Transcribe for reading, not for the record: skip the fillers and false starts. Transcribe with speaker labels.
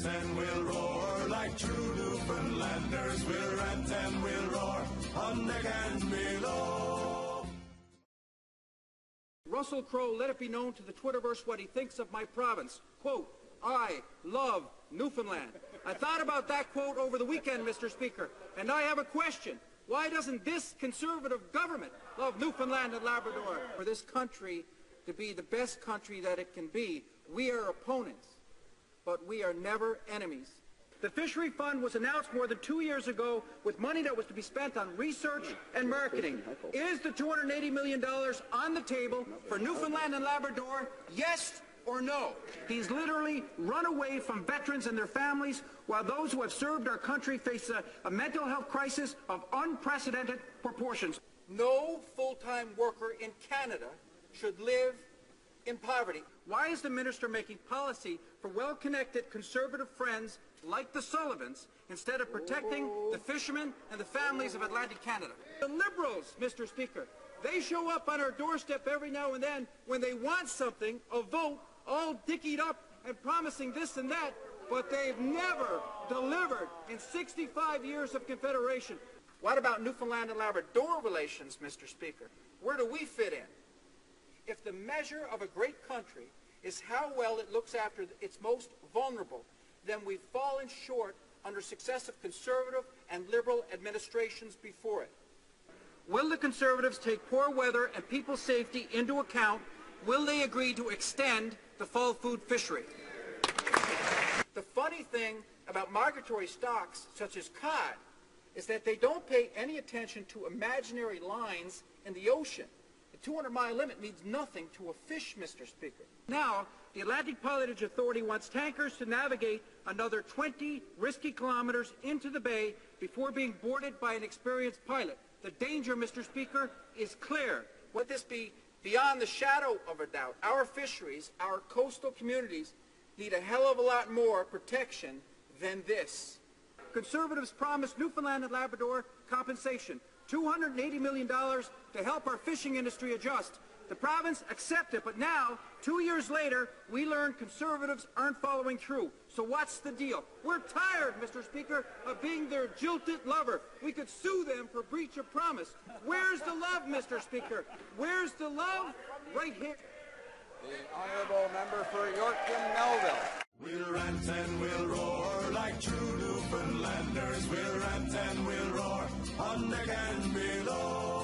Speaker 1: rant and we'll roar like true Newfoundlanders. We'll rant and we'll roar on deck and below.
Speaker 2: Russell Crowe let it be known to the Twitterverse what he thinks of my province. Quote, I love Newfoundland. I thought about that quote over the weekend, Mr. Speaker, and I have a question. Why doesn't this Conservative government love Newfoundland and Labrador? For this country to be the best country that it can be, we are opponents, but we are never enemies. The Fishery Fund was announced more than 2 years ago with money that was to be spent on research and marketing. Is the $280 million on the table for Newfoundland and Labrador? Yes or no? He's literally run away from veterans and their families, while those who have served our country face a mental health crisis of unprecedented proportions. No full-time worker in Canada should live in poverty. Why is the minister making policy for well-connected Conservative friends like the Sullivans instead of protecting the fishermen and the families of Atlantic Canada? The Liberals, Mr. Speaker, they show up on our doorstep every now and then when they want something, a vote, all dickied up and promising this and that, but they've never delivered in 65 years of Confederation. What about Newfoundland and Labrador relations, Mr. Speaker? Where do we fit in? If the measure of a great country is how well it looks after its most vulnerable, then we've fallen short under successive Conservative and Liberal administrations before it. Will the Conservatives take poor weather and people's safety into account? Will they agree to extend the fall food fishery? The funny thing about migratory stocks such as cod is that they don't pay any attention to imaginary lines in the ocean. The 200-mile limit means nothing to a fish, Mr. Speaker. Now, the Atlantic Pilotage Authority wants tankers to navigate another 20 risky kilometers into the bay before being boarded by an experienced pilot. The danger, Mr. Speaker, is clear. Would this be beyond the shadow of a doubt? Our fisheries, our coastal communities, need a hell of a lot more protection than this. Conservatives promised Newfoundland and Labrador compensation, $280 million to help our fishing industry adjust. The province accepted, but now, 2 years later, we learn Conservatives aren't following through. So what's the deal? We're tired, Mr. Speaker, of being their jilted lover. We could sue them for breach of promise. Where's the love, Mr. Speaker? Where's the love? Right here.
Speaker 3: The honourable member for Yorkton Melville.
Speaker 1: We'll rant and we'll roar like true Newfoundlanders. We'll rant and we'll roar on deck and below.